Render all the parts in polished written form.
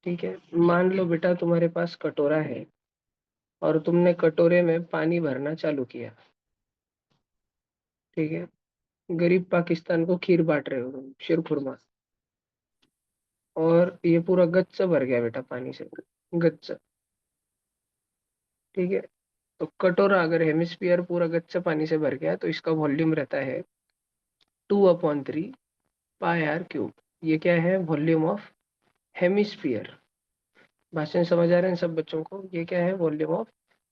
ठीक है। मान लो बेटा तुम्हारे पास कटोरा है और तुमने कटोरे में पानी भरना चालू किया। ठीक है। गरीब पाकिस्तान को खीर बांट रहे हो तुम, शीर खुरमा। और ये पूरा गच्च भर गया बेटा पानी से, गच्च। ठीक है। तो कटोरा अगर हेमिस्फीयर पूरा गच्चा पानी से भर गया तो इसका वॉल्यूम रहता है 2/3 पाई r क्यूब। ये क्या है? Volume of hemisphere. भाषण समझ आ रहे हैं सब बच्चों को? ये क्या है? Volume of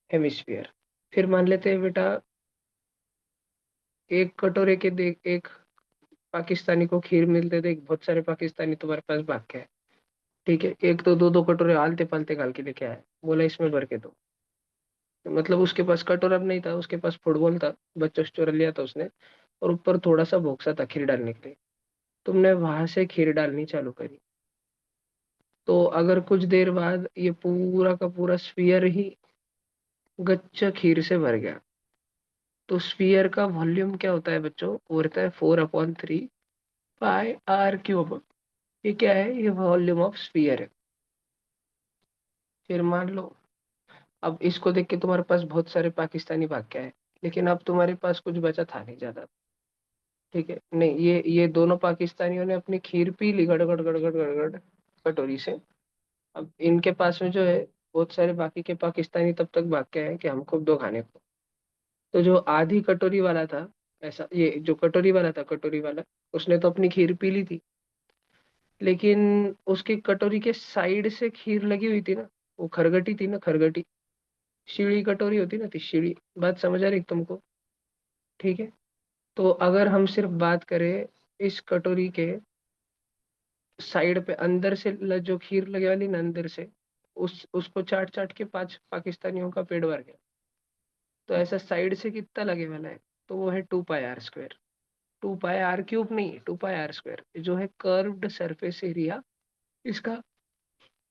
hemisphere. फिर मान लेते हैं बेटा एक कटोरे के देख एक पाकिस्तानी को खीर मिलते देख बहुत सारे पाकिस्तानी तुम्हारे पास भाग के आए। ठीक है। एक तो दो दो कटोरे आलते पालते गाल के लेके आए, बोला इसमें भर के दो। मतलब उसके पास कटोरा भी नहीं था, उसके पास फुटबॉल था, बच्चों से चुरा लिया था उसने। और ऊपर थोड़ा सा भोक्सा था खीर डालने के लिए। तुमने वहां से खीर डालनी चालू करी। तो अगर कुछ देर बाद ये पूरा का पूरा स्फीयर ही गच्चा खीर से भर गया, तो स्फीयर का वॉल्यूम क्या होता है बच्चों? वो रहता है 4/3 पाई r क्यूब। ये क्या है? ये वॉल्यूम ऑफ स्फीयर है। फिर मान लो अब इसको देख के तुम्हारे पास बहुत सारे पाकिस्तानी भाग के आए, लेकिन अब तुम्हारे पास कुछ बचा था नहीं ज्यादा। ठीक है। नहीं, ये दोनों पाकिस्तानियों ने अपनी खीर पी ली गड़गड़ गड़गड़ गड़गड़ कटोरी से। अब इनके पास में जो है, बहुत सारे बाकी के पाकिस्तानी तब तक भाग के आए कि हमको दो खाने को। तो जो आधी कटोरी वाला था, ऐसा ये जो कटोरी वाला था, कटोरी वाला, उसने तो अपनी खीर पी ली थी। लेकिन उसकी कटोरी के साइड से खीर लगी हुई थी ना, वो खरगटी थी ना, खरगटी। शीड़ी कटोरी होती ना, थी शीड़ी। बात समझ आ रही तुमको? ठीक है। तो अगर हम सिर्फ बात करें इस कटोरी के साइड पे, अंदर से जो खीर लगे वाली ना अंदर से, उसको चाट चाट के 5 पाकिस्तानियों का पेट भर गया। तो ऐसा साइड से कितना लगे वाला है? तो वो है 2 πr²। 2 πr क्यूब नहीं, 2 πr², जो है कर्व्ड सरफेस एरिया इसका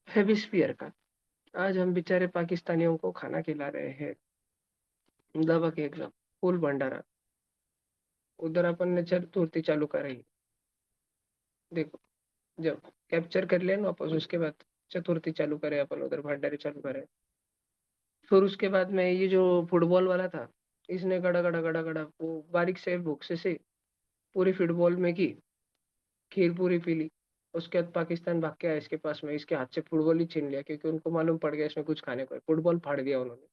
हेमिस्फीयर का। आज हम बेचारे पाकिस्तानियों को खाना खिला रहे हैं, दबा के एकदम फुल भंडारा। उधर अपन ने चतुर्थी चालू कराई। देखो, जब कैप्चर कर लिया ना वापस, उसके बाद चतुर्थी चालू करे अपन, उधर भंडारे चालू करे। फिर उसके बाद में ये जो फुटबॉल वाला था, इसने गड़ा गड़ा गड़ा गड़ा वो बारीक से भुक्से से पूरी फुटबॉल में की खीर पूरी पी ली। उसके बाद पाकिस्तान भाग के आया इसके पास में, इसके हाथ से फुटबॉल ही छीन लिया, क्योंकि उनको मालूम पड़ गया इसमें कुछ खाने को है। फुटबॉल फाड़ दिया उन्होंने।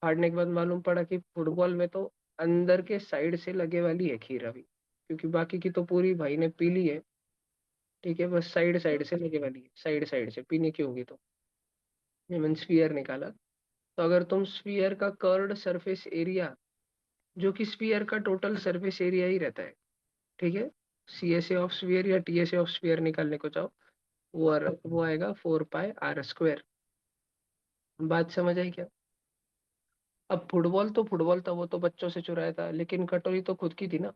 फाड़ने के बाद मालूम पड़ा कि फुटबॉल में तो अंदर के साइड से लगे वाली है खीर अभी, क्योंकि बाकी की तो पूरी भाई ने पी ली है। ठीक है। बस साइड साइड से लगे वाली है, साइड साइड से पीने की होगी तो। ये मैंने स्फीयर निकाला। तो अगर तुम स्फीयर का कर्व्ड सरफेस एरिया, जो कि स्फीयर का टोटल सरफेस एरिया ही रहता है, ठीक है, CSA ऑफ स्फीयर या TSA ऑफ स्फीयर निकालने को चाहो, वो आएगा 4 πr²। बात समझ आई क्या? अब फुटबॉल तो फुटबॉल था, वो तो बच्चों से चुराया था, लेकिन कटोरी तो खुद की थी ना।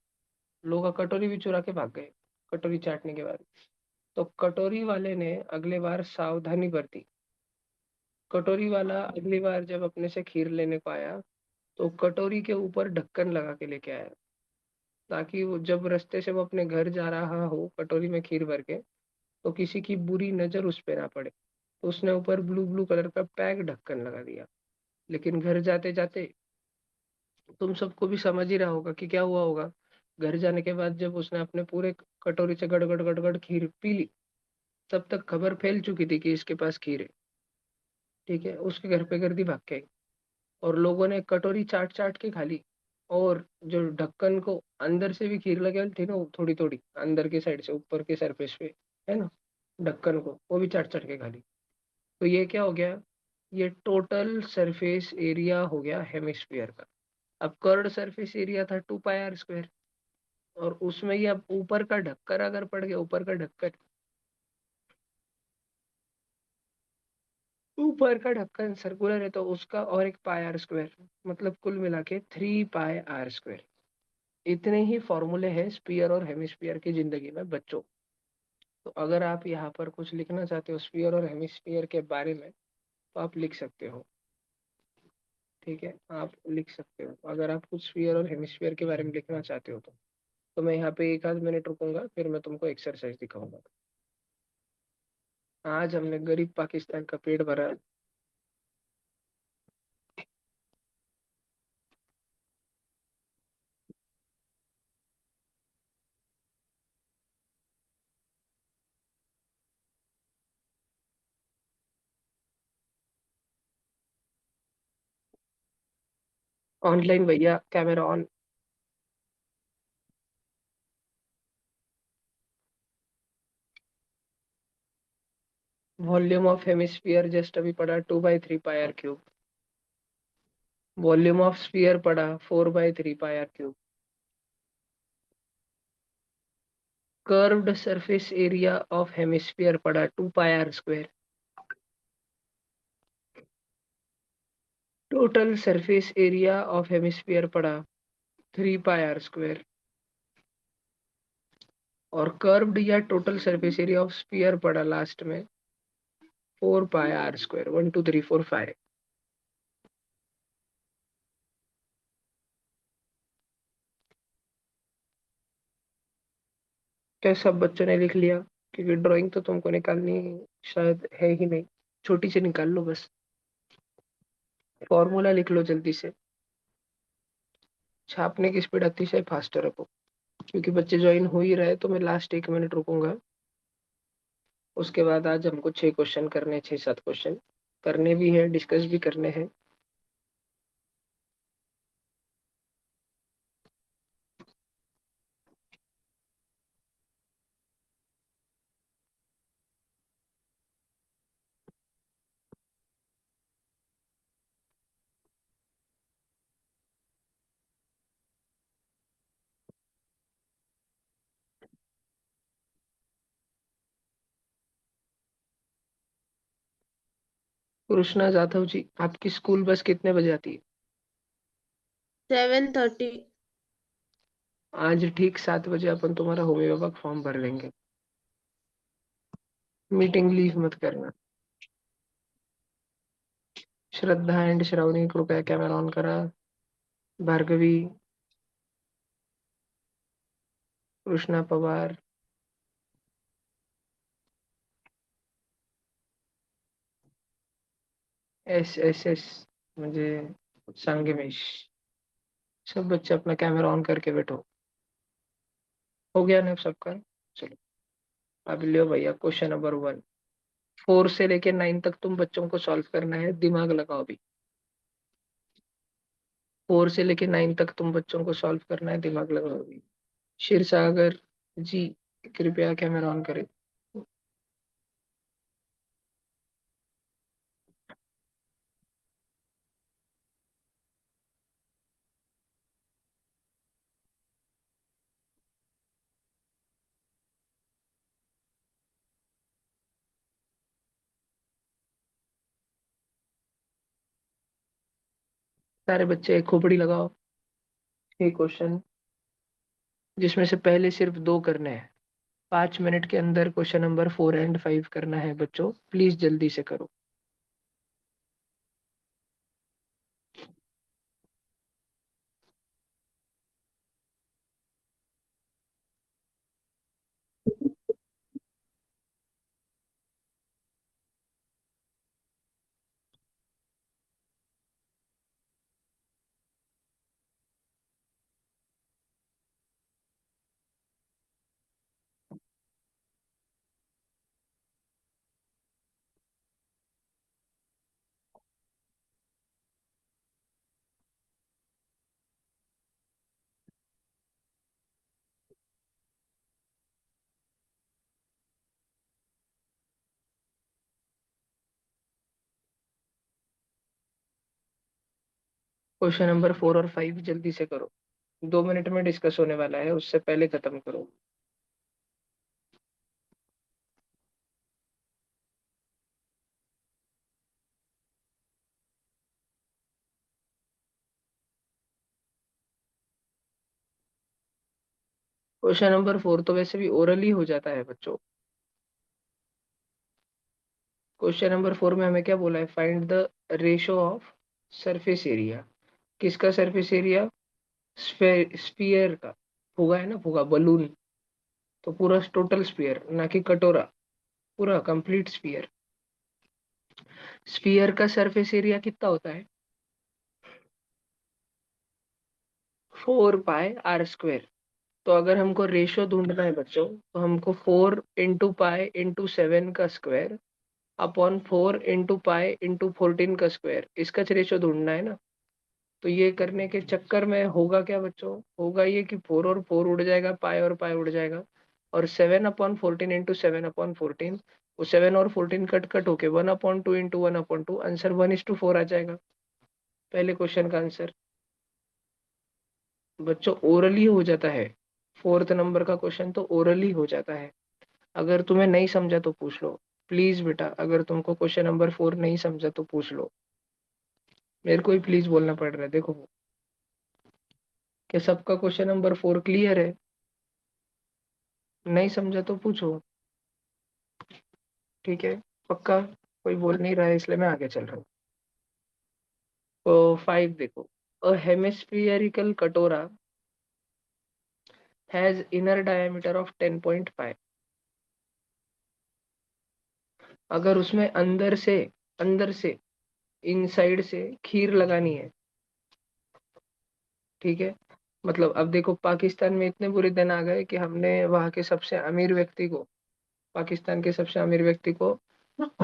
लोग कटोरी भी चुरा के भाग गए कटोरी चाटने के बाद। तो कटोरी वाले ने अगले बार सावधानी बरती। कटोरी वाला अगली बार जब अपने से खीर लेने को आया, तो कटोरी के ऊपर ढक्कन लगा के लेके आया, ताकि वो जब रास्ते से वो अपने घर जा रहा हो कटोरी में खीर भर के, तो किसी की बुरी नजर उस पे ना पड़े। तो उसने ऊपर ब्लू ब्लू कलर का पैक ढक्कन लगा दिया। लेकिन घर जाते जाते तुम सबको भी समझ ही रहा होगा कि क्या हुआ होगा। घर जाने के बाद जब उसने अपने पूरे कटोरी से गड़गड़ गड़गड़ खीर पी ली, तब तक खबर फैल चुकी थी कि इसके पास खीर है। ठीक है। उसके घर पे गर्दी भाग के आई, और लोगों ने कटोरी चाट चाट के खा ली। और जो ढक्कन को अंदर से भी खीर लगे थी ना, वो थोड़ी थोड़ी अंदर की साइड से ऊपर के सरफेस पे, है ना, ढक्कन को वो भी चाट चाट के खा ली। तो ये क्या हो गया? ये टोटल सरफेस एरिया हो गया हेमिस्फीयर का। अब कर्ड सरफेस एरिया था 2 πr², और उसमें ही अब ऊपर का ढक्कन अगर पड़ गया, ऊपर का ढक्कन, ऊपर का ढक्कन सर्कुलर है तो उसका और एक πr², मतलब कुल मिला के 3 πr²। इतने ही फॉर्मूले हैं स्पीयर और हेमिस्फीयर की जिंदगी में बच्चों। तो अगर आप यहाँ पर कुछ लिखना चाहते हो स्पीयर और हेमिस्फीयर के बारे में, तो आप लिख सकते हो। ठीक है, आप लिख सकते हो अगर आप कुछ स्पीयर और हेमिस्फीयर के बारे में लिखना चाहते हो तो मैं यहाँ पे 1 आध मिनट रुकूंगा, फिर मैं तुमको एक्सरसाइज दिखाऊंगा। आज हमने गरीब पाकिस्तान का पेट भरा। ऑनलाइन भैया, camera on. Volume of hemisphere just अभी पढ़ा 2/3 पाई r cube. Volume of sphere पढ़ा 4/3 पाई r cube. Curved surface area of hemisphere पढ़ा 2 पाई r square. Total surface area of hemisphere पढ़ा 3 पाई r स्क्वायर। और कर्व्ड या total surface area of sphere पढ़ा last में 4 pi r square. 1 2 3 4 5। क्या सब बच्चों ने लिख लिया? क्योंकि ड्राइंग तो तुमको निकालनी शायद है ही नहीं, छोटी सी निकाल लो बस। फॉर्मूला लिख लो जल्दी से। छापने की स्पीड अतिशय फास्ट रखो, क्योंकि बच्चे ज्वाइन हो ही रहे तो मैं लास्ट 1 मिनट रुकूंगा। उसके बाद आज हमको 6 क्वेश्चन करने, 6 7 क्वेश्चन करने भी है, डिस्कस भी करने हैं। कृष्णा जाधव जी, आपकी स्कूल बस कितने बजे आती है? 7:30। आज ठीक 7 बजे अपन तुम्हारा होमवर्क फॉर्म भर लेंगे। मीटिंग लीव मत करना। श्रद्धा एंड श्रावणी कृपया कैमरा ऑन करा। भार्गवी, कृष्णा पवार, एस म्हणजे संगमेश, सब बच्चे अपना कैमरा ऑन करके बैठो। हो गया ना सबका? चलो, अब लियो भैया क्वेश्चन नंबर 1। 4 से लेके 9 तक तुम बच्चों को सॉल्व करना है, दिमाग लगाओ अभी। 4 से लेके 9 तक तुम बच्चों को सॉल्व करना है, दिमाग लगाओ अभी। क्षीर सागर जी, कृपया कैमरा ऑन करें। सारे बच्चे खोपड़ी लगाओ। 6 क्वेश्चन, जिसमें से पहले सिर्फ 2 करने हैं। 5 मिनट के अंदर क्वेश्चन नंबर 4 एंड 5 करना है बच्चों, प्लीज जल्दी से करो। क्वेश्चन नंबर 4 और 5 जल्दी से करो। 2 मिनट में डिस्कस होने वाला है, उससे पहले खत्म करो। क्वेश्चन नंबर 4 तो वैसे भी ओरल ही हो जाता है बच्चों। क्वेश्चन नंबर 4 में हमें क्या बोला है? Find the ratio of surface area. किसका सरफेस एरिया? स्फीयर का। फुगा है ना, फुगा बलून, तो पूरा टोटल स्फीयर, ना कि कटोरा। पूरा कंप्लीट स्फीयर। स्फीयर का सरफेस एरिया कितना होता है? 4 पाई r स्क्वेयर। तो अगर हमको रेशो ढूंढना है बच्चों, तो हमको 4 इंटू पाई इंटू 7 का square upon 4 into pi into 14 का स्क्वायर, इसका रेशो ढूंढना है ना। तो ये करने के चक्कर में होगा क्या बच्चों, होगा ये कि 4 और 4 उड़ जाएगा, पाई और पाई उड़ जाएगा, और 7/14 इंटू 7/14, वो 7 और 14 कट कट होके 1/2 इंटू 1/2, आंसर 1:4 आ जाएगा। पहले क्वेश्चन का आंसर बच्चों ओरली हो जाता है। फोर्थ नंबर का क्वेश्चन तो ओरली हो जाता है। अगर तुम्हें नहीं समझा तो पूछ लो, प्लीज बेटा, अगर तुमको क्वेश्चन नंबर 4 नहीं समझा तो पूछ लो। मेरे को ही प्लीज बोलना पड़ रहा है, देखो। क्या सबका क्वेश्चन नंबर 4 क्लियर है? नहीं समझा तो पूछो। ठीक है, पक्का? कोई बोल नहीं रहा है इसलिए मैं आगे चल रहा हूँ। तो 5 देखो। अ हेमिस्फियरिकल कटोरा हैज इनर डायमीटर ऑफ 10.5। अगर उसमें अंदर से इनसाइड से खीर लगानी है, ठीक है। मतलब अब देखो, पाकिस्तान में इतने बुरे दिन आ गए कि हमने वहां के सबसे अमीर व्यक्ति को, पाकिस्तान के सबसे अमीर व्यक्ति को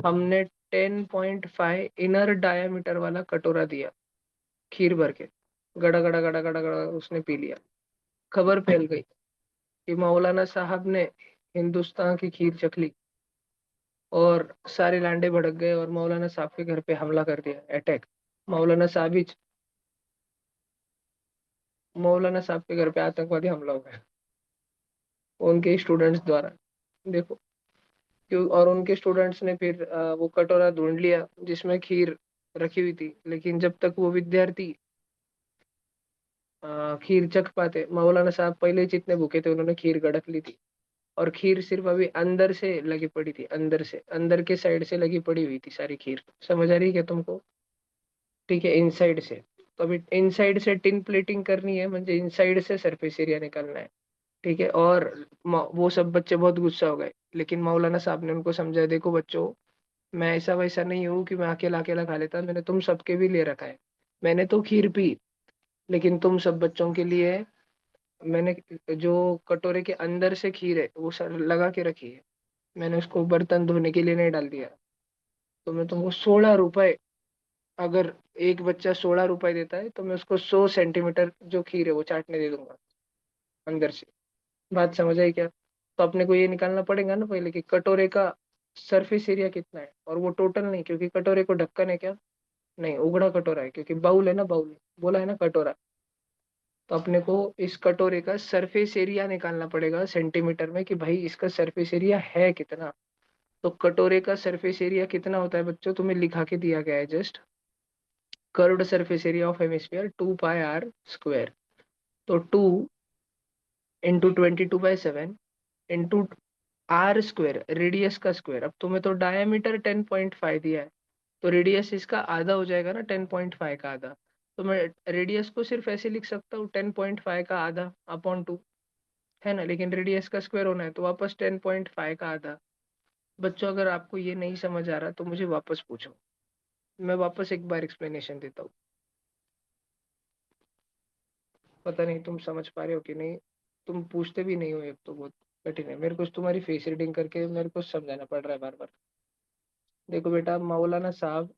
हमने 10.5 इनर डायामीटर वाला कटोरा दिया, खीर भर के। गड़ा गड़ा गड़ा गड़ा गड़ा उसने पी लिया। खबर फैल गई कि मौलाना साहब ने हिंदुस्तान की खीर चख ली, और सारे लांडे भड़क गए और मौलाना साहब के घर पे हमला कर दिया, अटैक। मौलाना साहब ही मौलाना साहब के घर पे आतंकवादी हमला हो गया उनके स्टूडेंट्स द्वारा। देखो, क्यों, और उनके स्टूडेंट्स ने फिर वो कटोरा ढूंढ लिया जिसमें खीर रखी हुई थी, लेकिन जब तक वो विद्यार्थी खीर चख पाते, मौलाना साहब पहले ही जितने भूखे थे उन्होंने खीर गड़क ली थी। और खीर सिर्फ अभी अंदर से लगी पड़ी थी, अंदर से, अंदर के साइड से लगी पड़ी हुई थी सारी खीर। समझ आ रही है क्या तुमको? ठीक है, इनसाइड से। तो अभी इनसाइड से टिन प्लेटिंग करनी है, म्हणजे इनसाइड से सरफेस एरिया निकालना है। ठीक है, और वो सब बच्चे बहुत गुस्सा हो गए, लेकिन मौलाना साहब ने उनको समझाया, देखो बच्चों, मैं ऐसा वैसा नहीं हूँ कि मैं अकेला अकेला खा लेता, मैंने तुम सबके भी ले रखा है। मैंने तो खीर पी, लेकिन तुम सब बच्चों के लिए मैंने जो कटोरे के अंदर से खीर है वो सर लगा के रखी है। मैंने उसको बर्तन धोने के लिए नहीं डाल दिया। तो मैं तुमको 16 रुपए, अगर एक बच्चा 16 रुपए देता है तो मैं उसको 100 सेंटीमीटर जो खीर है वो चाटने दे दूंगा अंदर से। बात समझ आई क्या? तो अपने को ये निकालना पड़ेगा ना पहले कि कटोरे का सरफेस एरिया कितना है, और वो टोटल नहीं, क्योंकि कटोरे को ढक्कन है क्या? नहीं, उगड़ा कटोरा है, क्योंकि बाउल है ना, बाउल बोला है ना कटोरा। तो अपने को इस कटोरे का सरफेस एरिया निकालना पड़ेगा सेंटीमीटर में, कि भाई इसका सरफेस एरिया है कितना। तो कटोरे का सरफेस एरिया कितना होता है बच्चों, तुम्हें लिखा के दिया गया है just. Curved surface area of hemisphere 2 pi r square. तो 2 into 22/7 into r square, radius का स्क्वायर। अब तुम्हें तो डायमीटर 10.5 दिया है, तो रेडियस इसका आधा हो जाएगा ना, 10.5 का आधा। तो मैं रेडियस को सिर्फ ऐसे लिख सकता हूँ, 10.5 का आधा अपॉन 2, है ना। लेकिन रेडियस का स्क्वायर होना है तो वापस 10.5 का आधा। बच्चों, अगर आपको ये नहीं समझ आ रहा तो मुझे वापस पूछो, मैं वापस एक बार एक्सप्लेनेशन देता हूँ। पता नहीं तुम समझ पा रहे हो कि नहीं, तुम पूछते भी नहीं हो, एक तो बहुत कठिन है। मेरे को तुम्हारी फेस रीडिंग करके मेरे को समझाना पड़ रहा है बार बार। देखो बेटा, मौलाना साहब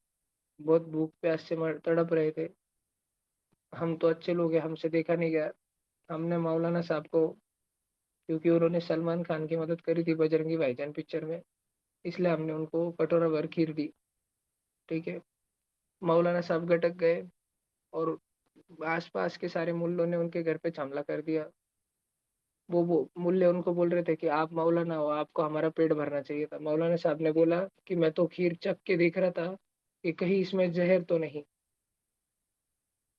बहुत भूख प्यास से तड़प रहे थे। हम तो अच्छे लोग हैं, हमसे देखा नहीं गया। हमने मौलाना साहब को, क्योंकि उन्होंने सलमान खान की मदद करी थी बजरंगी भाईजान पिक्चर में, इसलिए हमने उनको कटोरा भर खीर दी। ठीक है, मौलाना साहब गटक गए, और आसपास के सारे मुल्लों ने उनके घर पे हमला कर दिया। वो मुल्ले उनको बोल रहे थे कि आप मौलाना हो, आपको हमारा पेट भरना चाहिए था। मौलाना साहब ने बोला कि मैं तो खीर चख के देख रहा था कि कहीं इसमें जहर तो नहीं,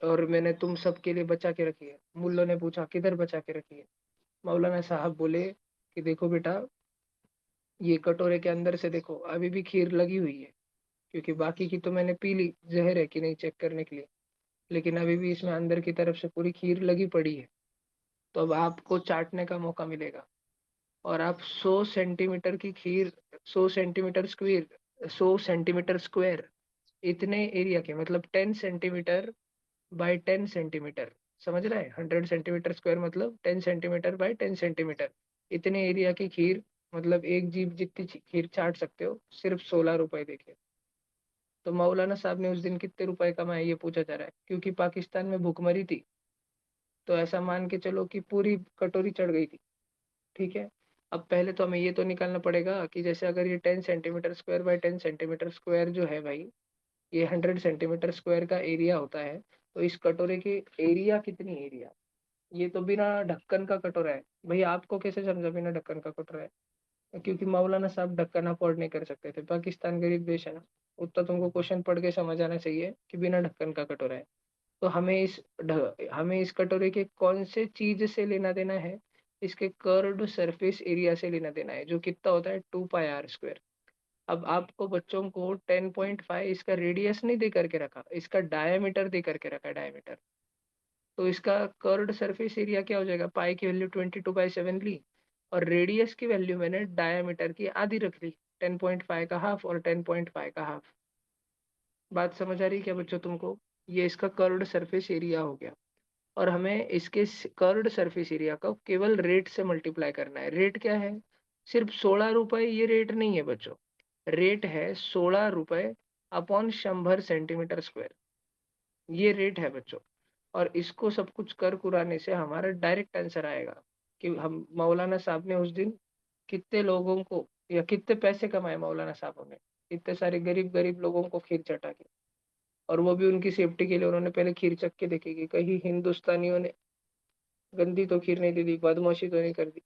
और मैंने तुम सबके लिए बचा के रखी है। मुल्लों ने पूछा किधर बचा के रखी है? मौलाना साहब बोले कि देखो बेटा, ये कटोरे के अंदर से देखो, अभी भी खीर लगी हुई है, क्योंकि बाकी की तो मैंने पी ली, जहर है कि नहीं चेक करने के लिए, लेकिन अभी भी इसमें अंदर की तरफ से पूरी खीर लगी पड़ी है। तो अब आपको चाटने का मौका मिलेगा, और आप 100 सेंटीमीटर की खीर 100 सेंटीमीटर स्क्वायर इतने एरिया के, मतलब 10 सेंटीमीटर बाय 10 सेंटीमीटर, समझ रहे हैं? 100 सेंटीमीटर स्क्वायर मतलब 10 सेंटीमीटर बाय 10 सेंटीमीटर, इतने एरिया की खीर, मतलब एक जीप जितनी खीर चाट सकते हो, सिर्फ 16 रुपए देके। तो मौलाना साहब ने उस दिन कितने रुपए कमाए ये पूछा जा रहा है, क्योंकि पाकिस्तान में भूखमरी थी। तो ऐसा मान के चलो कि पूरी कटोरी चढ़ गई थी। ठीक है। अब पहले तो हमें ये तो निकालना पड़ेगा कि जैसे अगर ये 10 centimetre square by 10 centimetre square जो है भाई, ये 100 सेंटीमीटर स्क्वायर का एरिया होता है, तो इस कटोरे की एरिया कितनी एरिया, ये तो बिना ढक्कन का कटोरा है। भैया आपको कैसे समझा बिना ढक्कन का कटोरा है? क्योंकि मौलाना साहब ढक्कन अफोर्ड नहीं कर सकते थे, पाकिस्तान गरीब देश है ना। उतना तुमको क्वेश्चन पढ़ के समझ आना चाहिए कि बिना ढक्कन का कटोरा है। तो हमें इस कटोरे के कौन से चीज से लेना देना है? इसके कर्व्ड सरफेस एरिया से लेना देना है, जो कितना होता है 2 पाई r स्क्वायर। अब आपको बच्चों को 10.5 इसका रेडियस नहीं दे करके रखा, इसका डायमीटर दे करके रखा, डायमीटर। तो इसका कर्व्ड सरफेस एरिया क्या हो जाएगा? पाई की वैल्यू 22/7 ली, और रेडियस की वैल्यू मैंने डायमीटर की आधी रख ली, 10.5 का हाफ और 10.5 का हाफ। बात समझ आ रही है क्या बच्चों तुमको? ये इसका कर्व्ड सरफेस एरिया हो गया। और हमें इसके कर्व्ड सरफेस एरिया का केवल रेट से मल्टीप्लाई करना है। रेट क्या है? सिर्फ 16 रुपए, ये रेट नहीं है बच्चों। रेट है 16 रुपए अपॉन 100 सेंटीमीटर स्क्वायर, ये रेट है बच्चों। और इसको सब कुछ कर कुराने से हमारा डायरेक्ट आंसर आएगा कि हम मौलाना साहब ने उस दिन कितने लोगों को, या कितने पैसे कमाए मौलाना साहब ने इतने सारे गरीब गरीब लोगों को खीर चटा के। और वो भी उनकी सेफ्टी के लिए उन्होंने पहले खीर चख के देखी कि कहीं हिंदुस्तानियों ने गंदी तो खीर नहीं दे दी, बदमाशी तो नहीं कर दी।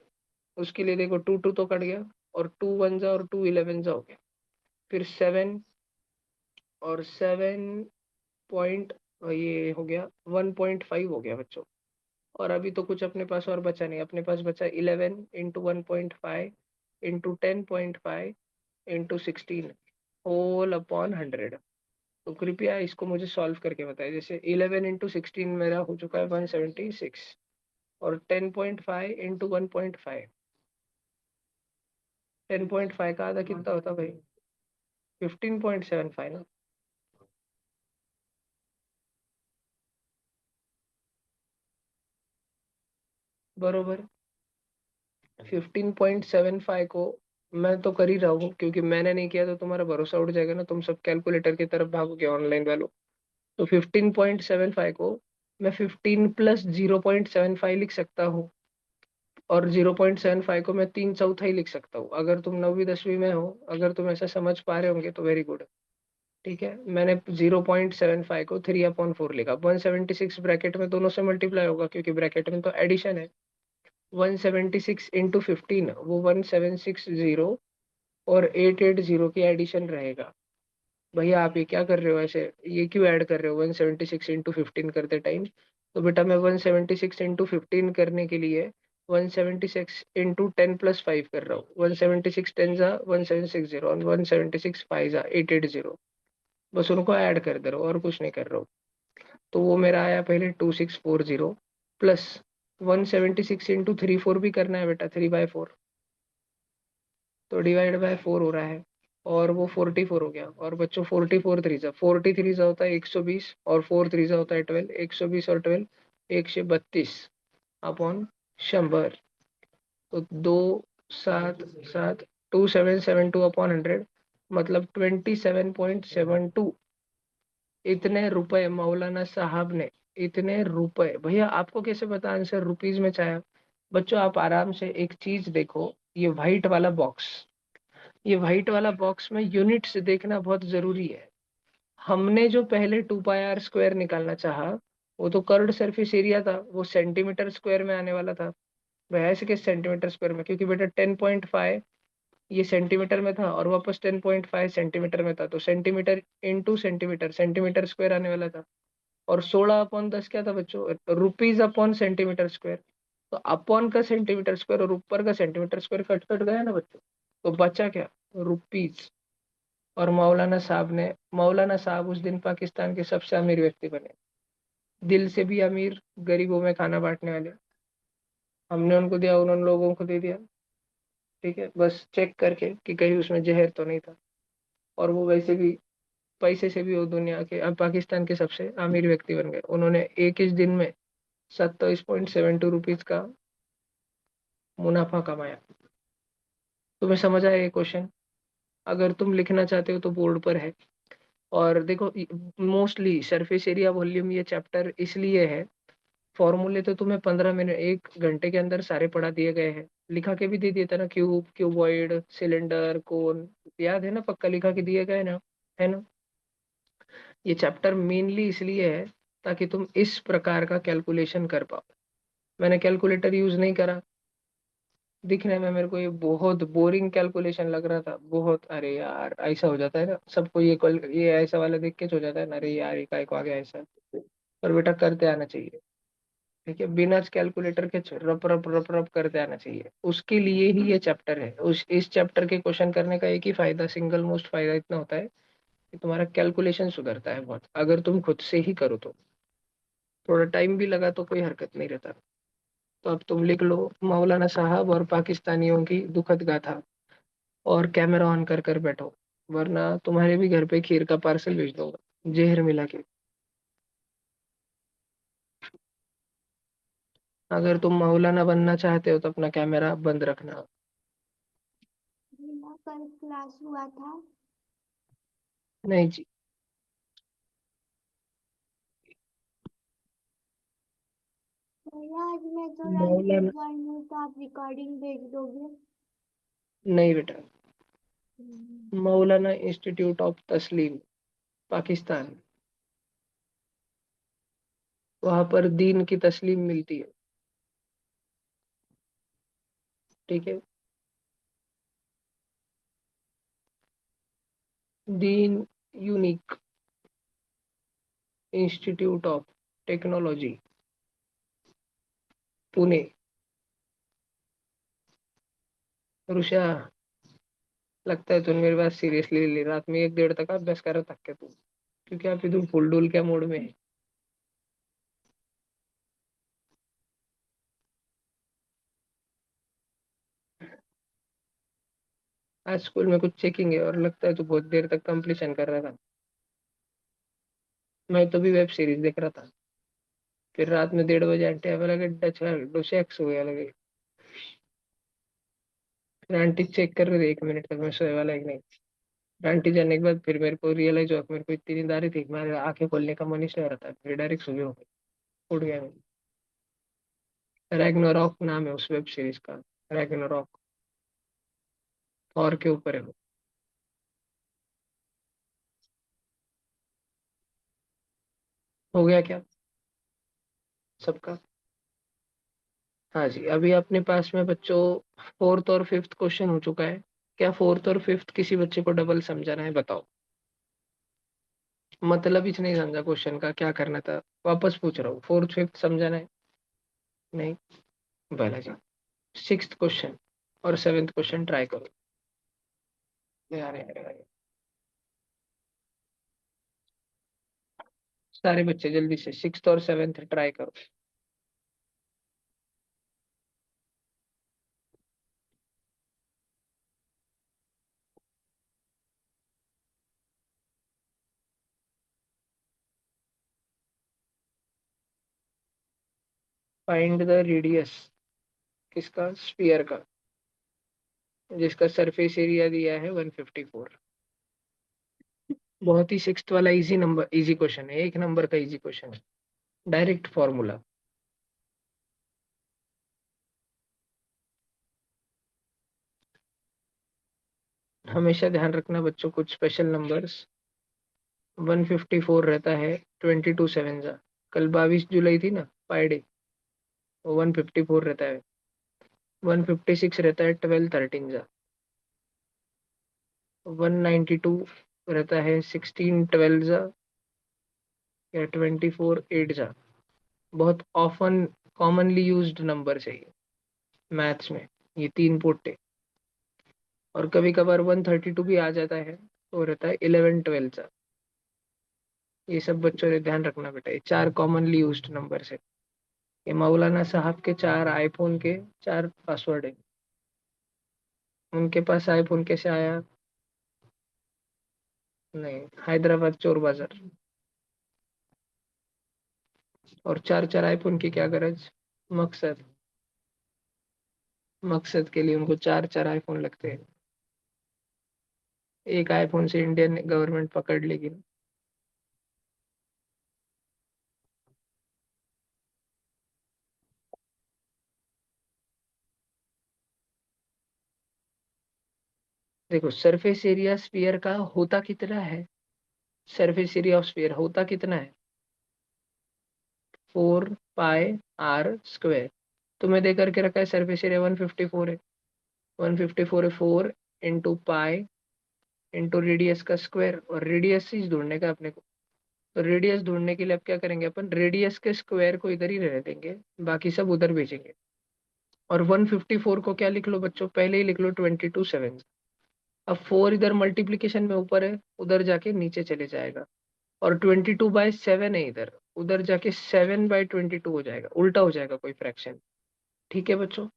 उसके लिए देखो 2 2 तो कट गया, और 2 1 और 2 11 हो गया। फिर 7, और 7 पॉइंट, ये हो गया 1.5 हो गया बच्चों। और अभी तो कुछ अपने पास और बचा नहीं, अपने पास बचा 11 × 1.5 × 10.5 × 16 होल अपॉन 100। तो कृपया इसको मुझे सॉल्व करके बताएं। जैसे 11 × 16 मेरा हो चुका है 176, और 10.5 × 1.5, 10.5 का आधा कितना होता भाई? 15.75 ना। बरोबर। 15.75 को मैं तो कर ही रहा हूँ, क्योंकि मैंने नहीं किया तो तुम्हारा भरोसा उठ जाएगा ना, तुम सब कैलकुलेटर की तरफ भागोगे ऑनलाइन वालों। तो 15.75 को मैं 15 प्लस 0.75 लिख सकता हूँ, और 0.75 को मैं 3/4 लिख सकता हूँ। अगर तुम 9वीं 10वीं में हो, अगर तुम ऐसा समझ पा रहे होंगे तो वेरी गुड। ठीक है, मैंने 0.75 को 3/4 लिखा। 176 ब्रैकेट में दोनों से मल्टीप्लाई होगा, क्योंकि ब्रैकेट में तो एडिशन है। 176 × 15 वो 1760, और 880 की एडिशन रहेगा। भैया आप ये क्या कर रहे हो ऐसे, ये क्यों ऐड कर रहे हो 176 × 15 करते टाइम? तो बेटा मैं 176 × 15 करने के लिए 176 × 10 + 5 कर रहा हूँ। 176 10 जा 1760, और 176 5 जा 880, बस उनको ऐड कर दे रहा हूँ और कुछ नहीं कर रहा हूँ। तो वो मेरा आया पहले 2640, प्लस 176 × 3 4 भी करना है बेटा, 3/4, तो डिवाइड बाय 4 हो रहा है। और वो 44 हो गया। और बच्चों 44 3 जा होता है 120, और 4 3 होता है 12, 120 और 12 132 अपॉन 100। तो 2 7 7 2772 अपॉन 100, मतलब 27.72। इतने रुपए मौलाना साहब ने, इतने रुपए। भैया आपको कैसे पता आंसर रुपीज में चाहे? बच्चों आप आराम से एक चीज देखो, ये व्हाइट वाला बॉक्स, ये व्हाइट वाला बॉक्स में यूनिट्स देखना बहुत जरूरी है। हमने जो पहले 2 पाई r स्क्वायर निकालना चाहा, वो तो कर्व्ड सरफेस एरिया था, वो सेंटीमीटर स्क्वायर में आने वाला था। वह ऐसे के सेंटीमीटर स्क्वायर में, क्योंकि बेटा 10.5 ये सेंटीमीटर में था, और वापस 10.5 सेंटीमीटर में था, तो centimetre into centimetre, centimetre square आने वाला था। और 16/10 क्या था बच्चों? Rupees upon centimetre square. तो अपॉन का सेंटीमीटर स्क्वायर और ऊपर का सेंटीमीटर स्क्वायर कट कट गया ना बच्चों, तो बचा क्या? रुपीज। और मौलाना साहब उस दिन पाकिस्तान के सबसे अमीर व्यक्ति बने, दिल से भी अमीर, गरीबों में खाना बांटने वाले। हमने उनको दिया, उन्होंने लोगों को दे दिया। ठीक है, बस चेक करके कि कहीं उसमें जहर तो नहीं था। और वो वैसे भी पैसे से भी वो दुनिया के, अब पाकिस्तान के सबसे अमीर व्यक्ति बन गए। उन्होंने एक ही दिन में 27.72 रुपीज का मुनाफा कमाया। तुम्हें समझ आया ये क्वेश्चन? अगर तुम लिखना चाहते हो तो बोर्ड पर है। और देखो, मोस्टली सरफेस एरिया वॉल्यूम ये चैप्टर इसलिए है, फॉर्मूले तो तुम्हें 15 मिनट 1 घंटे के अंदर सारे पढ़ा दिए गए हैं। लिखा के भी दे दिए थे ना, क्यूब, क्यूबॉइड, सिलेंडर, कोन, याद है ना, पक्का लिखा के दिए गए ना, है ना? ये चैप्टर मेनली इसलिए है ताकि तुम इस प्रकार का कैलकुलेशन कर पाओ। मैंने कैलकुलेटर यूज नहीं करा। दिखने में मेरे को ये बहुत बोरिंग कैलकुलेशन लग रहा था, बहुत। अरे यार, ऐसा हो जाता है ना सबको, ये ऐसा वाला देख के हो जाता है ना, अरे यार ये काय को आ गया ऐसा। पर बेटा करते आना चाहिए। ठीक है, बिना कैलकुलेटर के रप रप रप रप करते आना चाहिए, उसके लिए ही ये चैप्टर है। उस इस चैप्टर के क्वेश्चन करने का एक ही फायदा, सिंगल मोस्ट फायदा इतना होता है कि तुम्हारा कैलकुलेशन सुधरता है बहुत, अगर तुम खुद से ही करो तो। थोड़ा टाइम भी लगा तो कोई हरकत नहीं रहता। तो अब तुम लिख लो, मौलाना साहब और पाकिस्तानियों की दुखद गाथा, और कैमरा ऑन कर कर बैठो, वरना तुम्हारे भी घर पे खीर का पार्सल भेज दूंगा जहर मिला के। अगर तुम मौलाना बनना चाहते हो तो अपना कैमरा बंद रखना। ना कल क्लास हुआ था। नहीं जी। भैया आज मैं तो लंच मौलाना, ब्रेक ज्वाइन हूँ तो आप रिकॉर्डिंग भेज दोगे? नहीं बेटा, हम्म। मौलाना इंस्टीट्यूट ऑफ तस्लीम, पाकिस्तान, वहां पर दीन की तस्लीम मिलती है। ठीक है, दीन unique institute of technology, Pune. Rusha, लगता है तूने मेरी बात सीरियसली ले ली। रात में 1 1:30 तक अभ्यास कर रहा था क्या तू? क्योंकि आप इधर फुल डुल क्या मूड में है? आज स्कूल में कुछ चेकिंग है और लगता है तू बहुत देर तक कंप्लीशन कर रहा था। मैं तो भी वेब सीरीज देख रहा था। फिर रात में 1:30 बजे आंटी आने लगे, डच डोशेक्स हुए लगे। फिर आंटी चेक कर रहे थे 1 मिनट तक मैं सोए वाला है कि नहीं। फिर आंटी जाने के बाद फिर मेरे को रियलाइज हुआ कि मेरे को इतनी नींद आ रही थी, मेरे आंखें खोलने का मन ही नहीं हो रहा था, फिर डायरेक्ट सुबह हो गई, उठ गया मैं। रैग्नारॉक नाम है उस वेब सीरीज का। रैग्नारॉक, थॉर के ऊपर है वो। हो गया क्या सबका? हाँ जी, अभी अपने पास में बच्चों फोर्थ और फिफ्थ क्वेश्चन हो चुका है। क्या फोर्थ और फिफ्थ किसी बच्चे को डबल समझाना है, बताओ? मतलब ही नहीं समझा क्वेश्चन का, क्या करना था? वापस पूछ रहा हूँ, फोर्थ फिफ्थ समझाना है? नहीं, भला जी। सिक्स्थ क्वेश्चन और सेवेंथ क्वेश्चन ट्राई करो। यार यार यार, सारे बच्चे जल्दी से सिक्स्थ और सेवेंथ ट्राई करो। फाइंड द रेडियस, किसका? स्फीयर का, जिसका सरफेस एरिया दिया है 154। बहुत ही सिक्स्थ वाला इजी नंबर, इजी क्वेश्चन है, 1 नंबर का इजी क्वेश्चन है, डायरेक्ट फॉर्मूला। हमेशा ध्यान रखना बच्चों, कुछ स्पेशल नंबर्स 154 रहता है, 22 7 जा। कल 22 जुलाई थी ना, पाई डे, वो 154 रहता है। 156 रहता है 12 13 जा। 192 रहता है 16 12 जा, या 24 8 जा। बहुत ऑफन कॉमनली यूज्ड नंबर है ये मैथ्स में, ये तीन पोटे। और कभी कभार 132 भी आ जाता है, वो रहता है 11 12 जा। ये सब बच्चों ने ध्यान रखना बेटा, ये 4 कॉमनली यूज्ड नंबर है। ये मौलाना साहब के 4 आईफोन के 4 पासवर्ड है। उनके पास आईफोन कैसे आया? नहीं, हैदराबाद चोर बाजार। और चार चार आईफोन की क्या गरज? मकसद। मकसद के लिए उनको चार चार आईफोन लगते हैं। एक आईफोन से इंडियन गवर्नमेंट पकड़ लेगी। देखो, सरफेस एरिया स्फीयर का होता कितना है? सरफेस एरिया ऑफ स्फीयर होता कितना है? 4 पाई r स्क्वायर। तुम्हें दे करके रखा है सरफेस एरिया 154 है। 154 है 4 इंटू पाई इंटू रेडियस का स्क्वायर, और रेडियस ही ढूंढने का अपने को। तो रेडियस ढूंढने के लिए अब क्या करेंगे अपन? रेडियस के स्क्वायर को इधर ही रहने देंगे, बाकी सब उधर भेजेंगे। और 154 को क्या लिख लो बच्चों? पहले ही लिख लो 22 7। अब 4 इधर मल्टीप्लीकेशन में ऊपर है, उधर जाके नीचे चले जाएगा। और 22/7 है इधर, उधर जाके 7/22 हो जाएगा, उल्टा हो जाएगा कोई फ्रैक्शन। ठीक है बच्चों?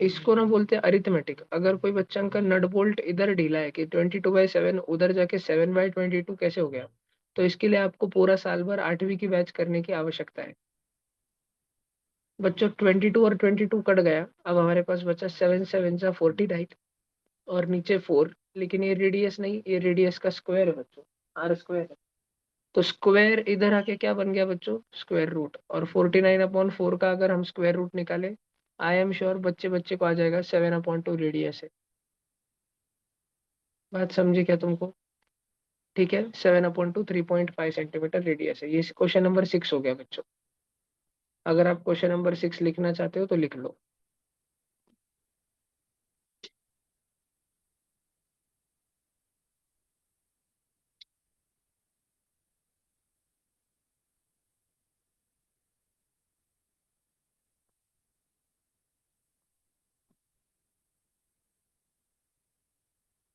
इसको ना बोलते हैं अरिथमेटिक। अगर कोई बच्चा का नट बोल्ट इधर ढीला है कि 22/7 उधर जाके 7/22 कैसे हो गया, तो इसके लिए आपको पूरा साल भर 8वीं की बैच करने की आवश्यकता है। बच्चों 22 और 22 कट गया, अब हमारे पास बचा 7 7 जा 49, और नीचे 4। लेकिन ये रेडियस नहीं, ये रेडियस का स्क्वायर है बच्चों, r स्क्वायर है। तो स्क्वायर इधर आके क्या बन गया बच्चों? Square root. और 49/4 का अगर हम स्क्वायर रूट निकाले, आई एम श्योर बच्चे बच्चे को आ जाएगा 7/2 रेडियस है। बात समझे क्या तुमको? ठीक है, 7/2 3.5 सेंटीमीटर रेडियस है। ये क्वेश्चन नंबर 6 हो गया बच्चों। अगर आप क्वेश्चन नंबर 6 लिखना चाहते हो तो लिख लो।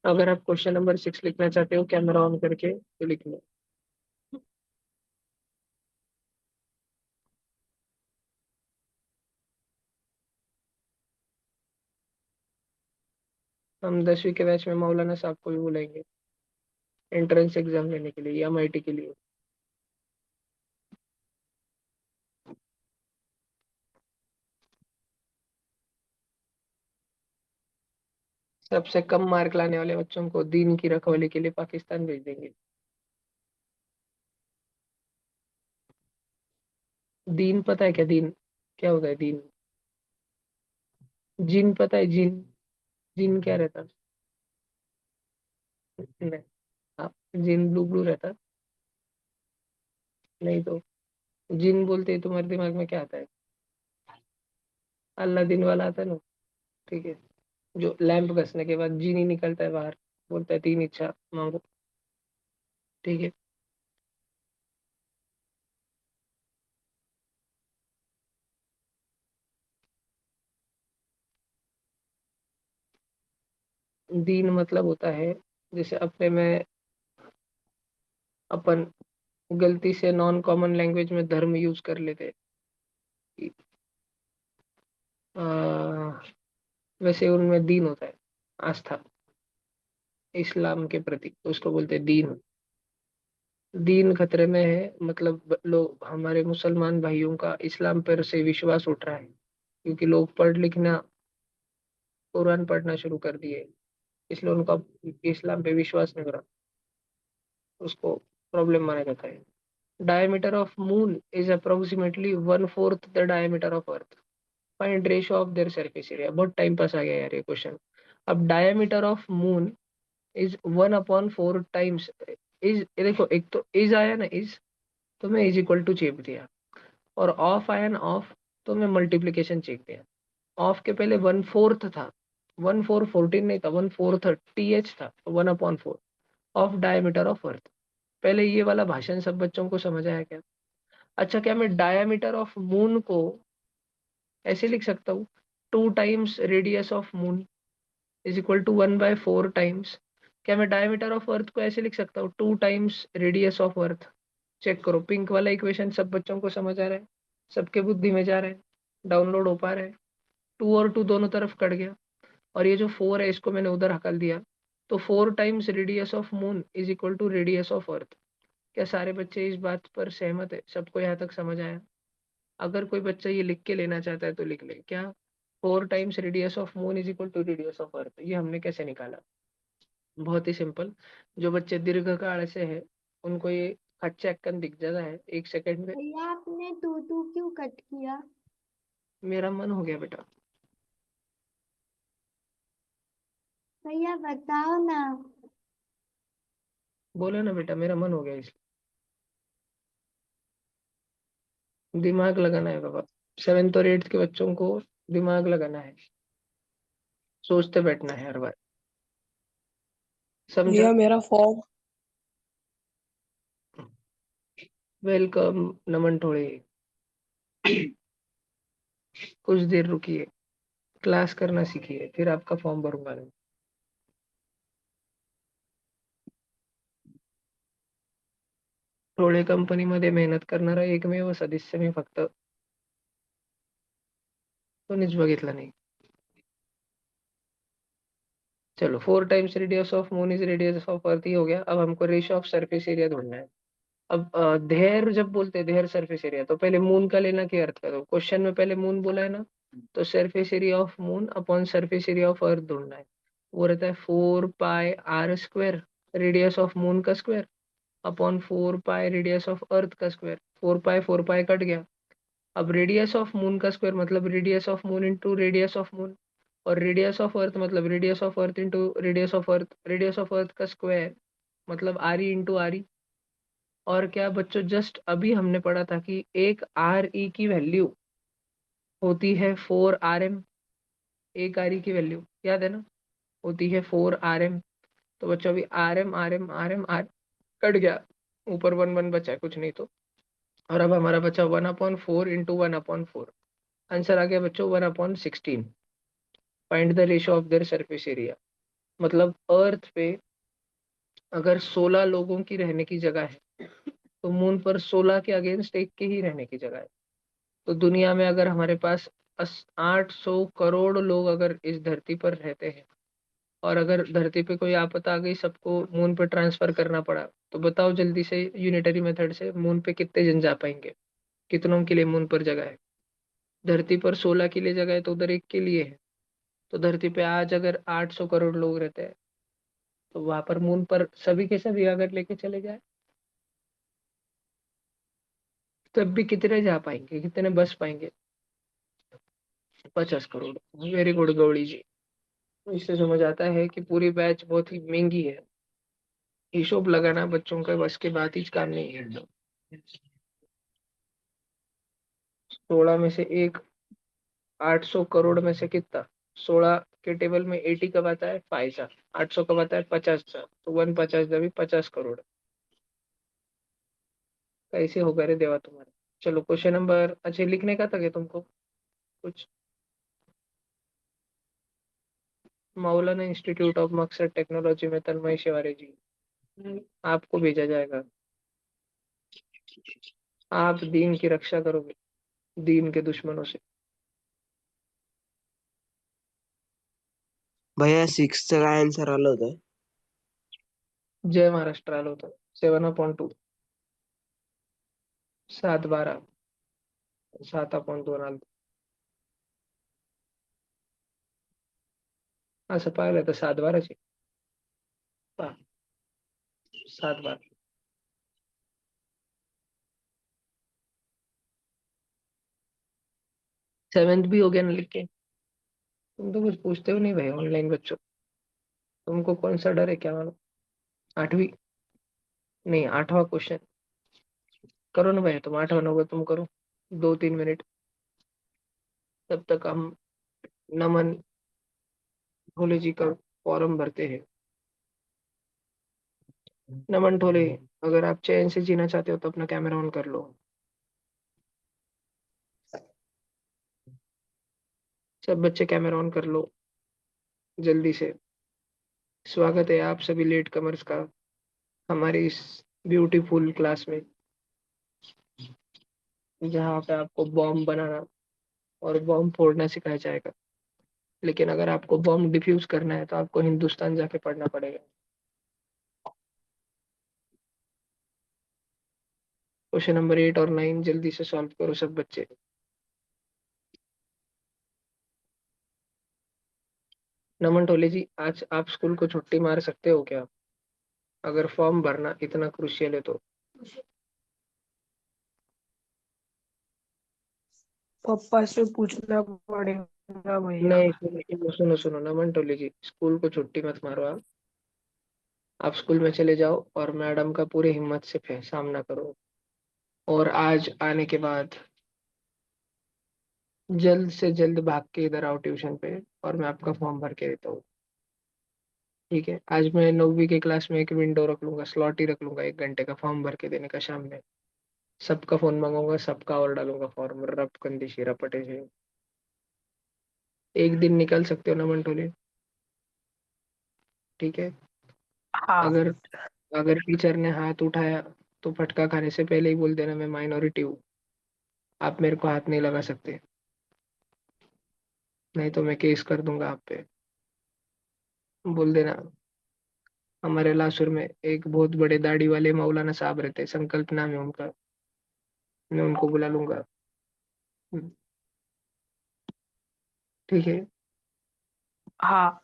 अगर आप क्वेश्चन नंबर 6 लिखना चाहते हो कैमरा ऑन करके तो लिख लो। हम 10वीं के बैच में मौलाना साहब को भी बुलाएंगे एंट्रेंस एग्जाम लेने के लिए, MIT के लिए। सबसे कम मार्क लाने वाले बच्चों को दीन की रखवाली के लिए पाकिस्तान भेज देंगे। दीन पता है क्या? दीन क्या होता है? दीन। जिन पता है? जिन। जिन क्या रहता है? नहीं। हाँ, जिन ब्लू ब्लू रहता है। नहीं तो जिन बोलते ही तुम्हारे दिमाग में क्या आता है? अल्लाह दिन वाला आता है ना। ठीक है, जो लैंप घसने के बाद जीनी निकलता है बाहर, बोलता है 3 इच्छा मांगो। ठीक है। दीन मतलब होता है, जैसे अपने में अपन गलती से नॉन कॉमन लैंग्वेज में धर्म यूज कर लेते हैं। वैसे उनमें दीन होता है, आस्था, इस्लाम के प्रति, तो उसको बोलते हैं दीन। दीन खतरे में है, मतलब लोग, हमारे मुसलमान भाइयों का इस्लाम पर से विश्वास उठ रहा है, क्योंकि लोग पढ़ लिखना, कुरान पढ़ना शुरू कर दिए, इसलिए उनका इस्लाम पे विश्वास नहीं हो रहा, उसको प्रॉब्लम माना जाता है। Diameter of moon is approximately 1/4 the diameter of earth. Find ratio of their surface area. बहुत टाइम पास आ गया यार ये क्वेश्चन। अब diameter of moon is 1/4 times. Is, देखो एक तो इज आया ना, इज, तो मैं इज इक्वल टू चेप दिया। और ऑफ आया ना, ऑफ, तो मैं मल्टीप्लीकेशन चेक दिया। ऑफ के पहले 1/4 था, 1/4 14 नहीं था, 1/4 TH था, 1/4 ऑफ डायमीटर ऑफ अर्थ। पहले ये वाला भाषण सब बच्चों को समझ आया क्या? अच्छा, क्या मैं डायमीटर ऑफ मून को ऐसे लिख सकता हूँ? 2 times radius of moon is equal to 1/4 times. क्या मैं डायमीटर ऑफ अर्थ को ऐसे लिख सकता हूँ? 2 times radius of earth. Check करो, पिंक वाला इक्वेशन सब बच्चों को समझ आ रहा है? सबके बुद्धि में जा रहा है? डाउनलोड हो पा रहा है? 2 और 2 दोनों तरफ कट गया। और ये जो 4 है इसको मैंने उधर हकल दिया, तो 4 times radius of moon is equal to radius of earth. क्या सारे बच्चे इस बात पर सहमत है? सबको यहाँ तक समझ आया? अगर कोई बच्चा ये लिख के लेना चाहता है तो लिख ले क्या, 4 times radius of moon is equal to radius of earth. ये हमने कैसे निकाला? बहुत ही सिंपल। जो बच्चे दीर्घकाल से है उनको ये खच्चा एक्कन दिख जाता है 1 सेकंड में। भैया आपने तू तू क्यों कट किया? मेरा मन हो गया बेटा। भैया बताओ ना। बोलो ना बेटा, मेरा मन हो गया इसलिए। दिमाग लगाना है बाबा। 7th और 8th के बच्चों को दिमाग लगाना है, सोचते बैठना है हर बार। समझा? भैया मेरा फॉर्म। वेलकम नमन ठोड़े। कुछ देर रुकिए, क्लास करना सीखिए, फिर आपका फॉर्म भरूंगा मैं। ठोळे कंपनीमध्ये मेहनत करणारा एकमेव सदस्य मी फक्त, कोणीच बघितलं नाही। चलो, 4 times radius of moon is radius of earth ही हो गया। अब हमको रेशियो ऑफ सरफेस एरिया ढूंढना है। अब धेर जब बोलते हैं धेर सरफेस एरिया, तो पहले मून का लेना कि अर्थ का? तो क्वेश्चन में पहले मून बोला है ना, तो surface area of moon upon surface area of earth ढूंढना है। वो रहता है 4 pi r square, radius of moon का square, upon 4 pi radius of earth का स्क्वायर। 4 पाई कट गया। अब रेडियस ऑफ मून का स्क्वायर मतलब radius of moon into radius of moon, और रेडियस ऑफ अर्थ मतलब radius of earth into radius of earth. Radius of earth का square मतलब R E into R E. और क्या बच्चों, जस्ट अभी हमने पढ़ा था कि एक आर ई की वैल्यू होती है 4 rm। एक आर ई की वैल्यू याद है ना, होती है 4 rm। तो बच्चों अभी आर कट गया, ऊपर 1 1 बचा है, कुछ नहीं तो। और अब हमारा बचा 1/4 इंटू 1/4। आंसर आ गया बच्चों 1/16। Find the ratio of their surface area. मतलब अर्थ पे अगर 16 लोगों की रहने की जगह है, तो मून पर 16 के अगेंस्ट एक के ही रहने की जगह है। तो दुनिया में अगर हमारे पास 800 करोड़ लोग अगर इस धरती पर रहते हैं, और अगर धरती पे कोई आपदा आ गई, सबको मून पे ट्रांसफर करना पड़ा, तो बताओ जल्दी से यूनिटरी मेथड से मून पे कितने जन जा पाएंगे? कितनों के लिए मून पर जगह है? धरती पर 16 के लिए जगह है, तो उधर एक के लिए है। तो धरती पे आज अगर 800 करोड़ लोग रहते हैं, तो वहां पर मून पर सभी के सभी अगर लेके चले जाए, तब भी कितने जा पाएंगे, कितने बस पाएंगे? 50 करोड़। वेरी गुड गौड़ी जी। इससे समझ आता है कि पूरी बैच बहुत ही महंगी है। हिशोब लगाना बच्चों का बस की बात ही काम नहीं है। 16 में से एक, 800 करोड़ में से कितना? 16 के टेबल में 80 कब आता है? 5 सा। 800 कब आता है? 50 सा। तो 150 जब 50 करोड़। कैसे होगा रे देवा तुम्हारे? चलो क्वेश्चन नंबर, अच्छा लिखने का था क्या तुमको कुछ? मौलाना इंस्टीट्यूट ऑफ मकसद टेक्नोलॉजी में तन्मय शिवारे जी, आपको भेजा जाएगा। आप दीन की रक्षा करोगे दीन के दुश्मनों से। भैया 6 चा काय आन्सर आलं होतं? जय महाराष्ट्र आलं होतं 7/2, 7/12, 7/2 आलं होतं. असं पाहिलं तर 7/12 पहा, 7/12. 7th भी हो गया ना लिख के? तुम तो कुछ पूछते हो नहीं भाई ऑनलाइन बच्चों। तुमको कौन सा डर है क्या मालूम? 8वीं? नहीं, 8वां क्वेश्चन करो ना भाई, तुम 8वां 9वां तुम करो, 2 3 मिनट। तब तक हम नमन ठोले जी का फॉर्म भरते हैं। नमन ठोले, अगर आप चैन से जीना चाहते हो तो अपना कैमरा ऑन कर लो। सब बच्चे कैमरा ऑन कर लो जल्दी से। स्वागत है आप सभी लेट कमर्स का हमारे इस ब्यूटीफुल क्लास में, जहाँ पे आपको बॉम्ब बनाना और बॉम्ब फोड़ना सिखाया जाएगा। लेकिन अगर आपको बॉम्ब डिफ्यूज करना है तो आपको हिंदुस्तान जाके पढ़ना पड़ेगा। क्वेश्चन नंबर 8 और 9 जल्दी से सॉल्व करो सब बच्चे। नमन टोले जी, आज आप स्कूल को छुट्टी मार सकते हो क्या, अगर फॉर्म भरना इतना क्रुशियल है तो? पापा से पूछना पड़ेगा भैया। नहीं, सुनो सुनो सुनो नमन टोले जी, स्कूल को छुट्टी मत मारो आप स्कूल में चले जाओ और मैडम का पूरी हिम्मत से सामना करो। और आज आने के बाद जल्द से जल्द भाग के इधर आओ ट्यूशन पे, और मैं आपका फॉर्म भर के देता हूँ। ठीक है, आज मैं 9वीं के क्लास में एक विंडो रख लूंगा, स्लॉट ही रख लूंगा 1 घंटे का फॉर्म भर के देने का शाम में। सबका फोन मंगाऊंगा, सबका और डालूंगा फॉर्म रप कंदी रपटे से। एक दिन निकल सकते हो नमन टोले? ठीक है। हाँ। अगर अगर टीचर ने हाथ उठाया तो फटका खाने से पहले ही बोल देना मैं माइनॉरिटी हूँ, आप मेरे को हाथ नहीं लगा सकते, नहीं तो मैं केस कर दूंगा आप पे। बोल देना हमारे लासुर में एक बहुत बड़े दाढ़ी वाले मौलाना साहब रहते, संकल्प नाम है उनका, मैं उनको बुला लूंगा। ठीक है। हाँ।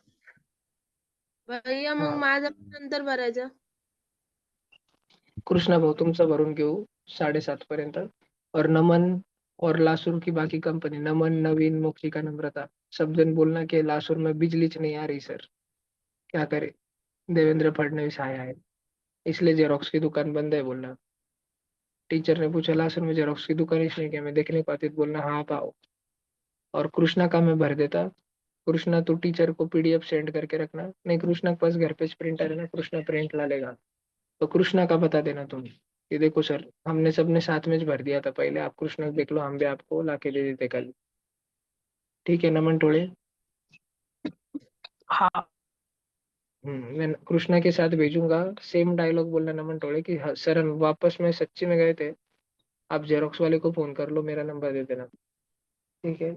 भैया मग हाँ, माझं पण नंतर भरायचं. कृष्णा भाऊ तुमचा भरून घेऊ 7:30 पर्यंत। और नमन और लासुर की बाकी कंपनी, नमन नवीन मोक्षिका नम्रता, सब जन बोलना कि लासुर में बिजली नहीं आ रही सर, क्या करे, देवेंद्र फडणवीस आया है इसलिए जेरोक्स की दुकान बंद है बोलना। टीचर ने पूछा लासुर में जेरोक्स की दुकान इसलिए क्या मैं देख नहीं पाती, तो बोलना हाँ आप आओ। और कृष्णा का मैं भर देता। कृष्णा तू टीचर को पीडीएफ सेंड करके रखना, नहीं कृष्णा के पास घर पे प्रिंटर है ना, कृष्णा प्रिंट ला लेगा। तो कृष्णा का बता देना तुम कि देखो सर हमने सबने साथ में भर दिया था पहले, आप कृष्णा को देख लो, हम भी आपको ला के दे देते कल। ठीक है नमन टोळे? हाँ। मैं कृष्णा के साथ भेजूंगा, सेम डायलॉग बोलना नमन टोळे कि हाँ, सर हम वापस में सच्ची में गए थे, आप जेरोक्स वाले को फोन कर लो, मेरा नंबर दे देना। ठीक है।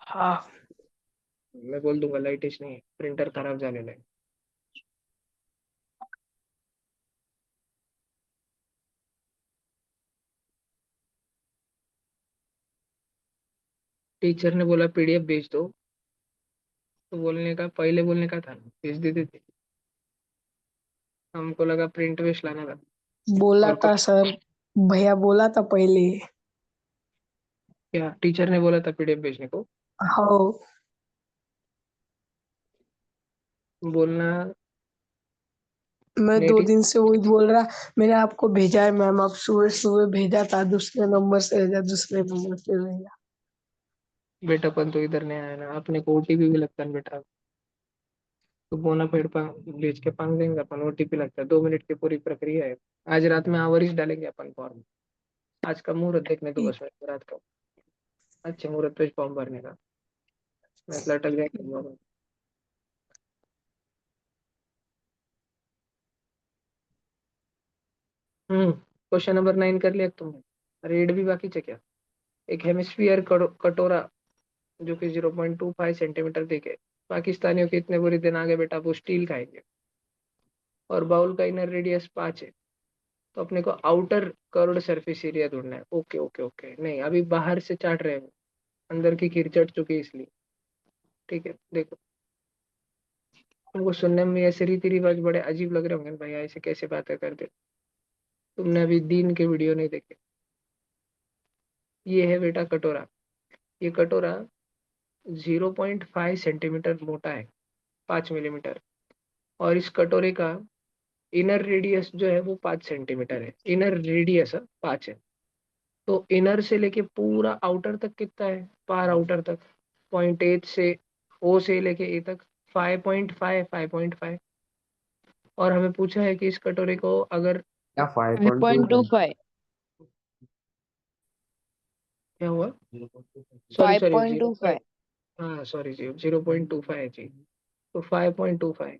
हाँ। मैं बोल दूंगा लाइटिश नहीं प्रिंटर खराब झालेलं आहे। टीचर ने बोला पीडीएफ भेज दो, तो बोलने का पहले बोलने का था भेज देते थे, हमको लगा प्रिंट वेस्ट लाना था। बोला और था सर, भैया बोला था पहले। क्या टीचर ने बोला था पीडीएफ भेजने को? हाँ। बोलना मैं 2 नेटिव। दिन से वही बोल रहा। मैंने आपको भेजा है मैम, आप सुबह सुबह भेजा था, दूसरे नंबर से भेजा, दूसरे नंबर से भेजा। बेटा अपन तो इधर नहीं आया ना, अपने को ओटीपी भी लगता है बेटा, तो बोनाफाइड भेज के पांग देंगे अपन, ओटीपी लगता है, 2 मिनट की पूरी प्रक्रिया है। आज रात में आवरिश डालेंगे अपन फॉर्म, आज का मुहूर्त देखने दो ठीक। बस मेरे को रात का, अच्छे मुहूर्त पे फॉर्म भरने का, मैं लटक जाएगा। क्वेश्चन नंबर 9 कर लिया तुमने, रेड भी बाकी है क्या? एक हेमिस्फीयर कटोरा जो कि 0.25 सेंटीमीटर देखे, पाकिस्तानियों के इतने बुरे दिन आ गए बेटा, वो स्टील खाएंगे। और बाउल का इनर रेडियस 5 है, तो अपने को आउटर कर्व्ड सरफेस एरिया ढूंढना है। ओके ओके ओके, नहीं अभी बाहर से चाट रहे हैं, अंदर की खीर चट चुकी है इसलिए। ठीक है देखो, तुमको सुनने में ऐसे रीति रिवाज बड़े अजीब लग रहे होंगे भाई, ऐसे कैसे बातें करते, तुमने अभी दीन के वीडियो नहीं देखे। ये है बेटा कटोरा, ये कटोरा 0.5 सेंटीमीटर मोटा है, 5 मिलीमीटर। और इस कटोरे का इनर रेडियस जो है वो 5 सेंटीमीटर है, इनर रेडियस 5 है। तो इनर से लेके पूरा आउटर तक कितना है, पार आउटर तक, .8 से, ओ से लेके ए तक 5.5, 5.5। और हमें पूछा है कि इस कटोरे को अगर, क्या 5.25? 5.25 क्या हुआ, सॉरी सॉरी जीरो 5.25 फाइव, हाँ सॉरी जी 0.25 है जी, तो 5.25।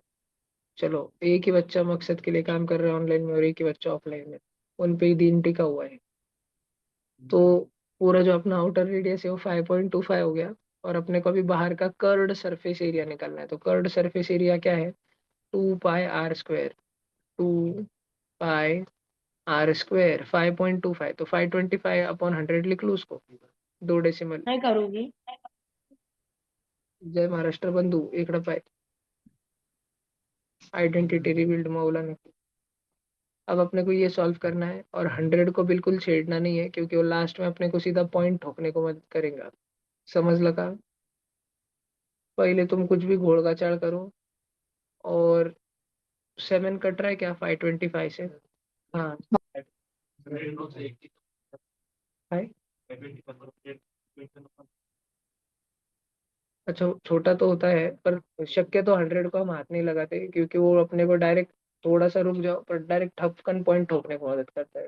चलो एक ही बच्चा मकसद के लिए काम कर रहा है ऑनलाइन में, और एक ही बच्चा ऑफलाइन में, उन पे ही दिन टिका हुआ है। तो पूरा जो अपना आउटर रेडियस है वो 5.25 हो गया, और अपने को अभी बाहर का कर्ड सरफेस एरिया निकालना है। तो कर्ड सरफेस एरिया क्या है? 2 पाई r स्क्वायर, 2 पाई r स्क्वायर 5.25, तो 525/100 लिख लूँ उसको, 2 डेसिमल। मैं करूंगी। जय महाराष्ट्र बंधू, इकडं पाय, आइडेंटिटी रिवील्ड मौला ने। अब अपने को ये सॉल्व करना है और 100 को बिल्कुल छेड़ना नहीं है, क्योंकि वो लास्ट में अपने को सीधा पॉइंट ठोकने को मदद करेगा। समझ लगा? पहले तुम कुछ भी घोड़ गाचाड़ करो। और 7 कट रहा है क्या 525 से? हाँ, है। अच्छा, छोटा तो होता है, पर शक्य तो 100 को हम हाथ नहीं लगाते, क्योंकि वो अपने को डायरेक्ट, थोड़ा सा रुक जाओ पर डायरेक्ट ठपकन पॉइंट ठोकने को मदद करता है।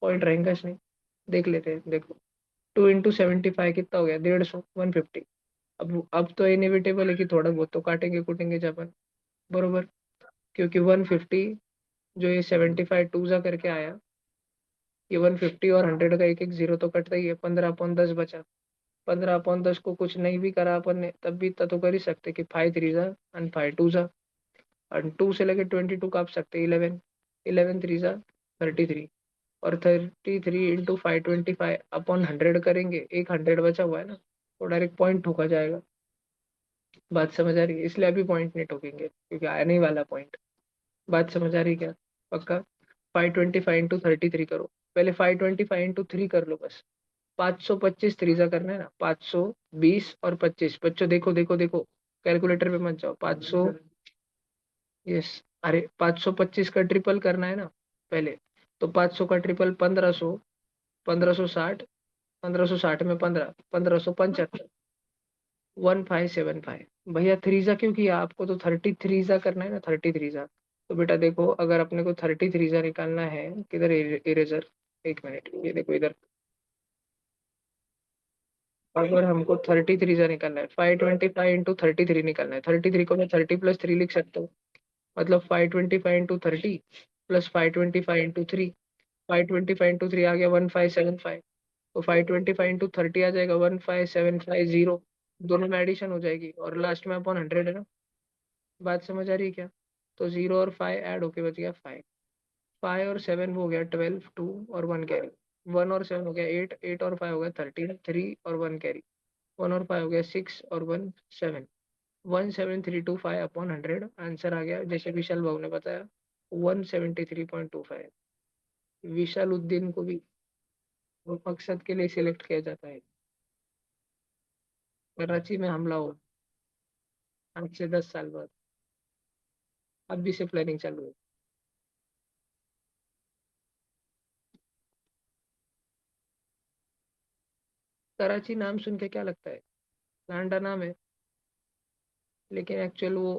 पॉइंट रहेगा नहीं, देख लेते हैं। देखो, 2 × 75 कितना हो गया? 150, 150। अब तो इनएविटेबल है कि थोड़ा बहुत तो काटेंगे कूटेंगे जापन, बरोबर। क्योंकि 150, जो ये 75 टूजा करके आया, ये 150 और 100 का एक एक जीरो तो कटता ही है। 15/10 बचा। 15/10 को कुछ नहीं भी करा अपन ने, तब भी इतना तो कर ही सकते कि 5 3 एंड 5 2 और 2 से लेके 22 काट सकते, 11, 11 3 33, और 33 × 525/100 करेंगे, एक 100 बचा हुआ है ना, तो डायरेक्ट पॉइंट ठोका जाएगा। बात समझ आ रही है? इसलिए अभी पॉइंट नहीं ठोकेंगे, क्योंकि आया नहीं वाला पॉइंट। बात समझ आ रही है क्या? पक्का? 525 × 33 करो। पहले 525 × 3 कर लो बस। 525 3 करना है ना, 520 और 25। बच्चों देखो देखो देखो, कैलकुलेटर पे मत जाओ। 500, यस, अरे 525 का ट्रिपल करना है ना पहले। तो 500 का ट्रिपल 1500, 1560, 1560 में 15, 1575, 1575। भैया थ्रीजा क्यों किया? आपको तो 33 करना है ना, 33। तो बेटा देखो, अगर अपने को 33 निकालना है, किधर इरेजर, एक मिनट, ये देखो इधर। अगर हमको 33 निकालना है, 525 × 33 निकालना है। 33 को मैं 30 + 3 लिख सकता हूँ। मतलब 525 × 30 प्लस 525 × 3। 525 × 3 आ गया 1575। तो 525 × 30 आ जाएगा 15750। दोनों में एडिशन हो जाएगी और लास्ट में अपन 100 है ना। बात समझ आ रही है क्या? तो 0 और 5 ऐड होके बच गया 5। 5 और 7 हो गया 12, 2 और 1 कैरी। 1 और 7 हो गया 8, 8 और 5 हो गया 13, 3 और 1 कैरी। 1 और 5 हो गया 6 और 1 7। 17325/100 आंसर आ गया, जैसे विशाल भाव ने बताया, 173.25। विशाल उद्दीन को भी वो मकसद के लिए सिलेक्ट किया जाता है। कराची में हमला हो आज से 10 साल बाद, अभी से प्लानिंग चालू है। कराची नाम सुन के क्या लगता है? लांडा नाम है, लेकिन एक्चुअल वो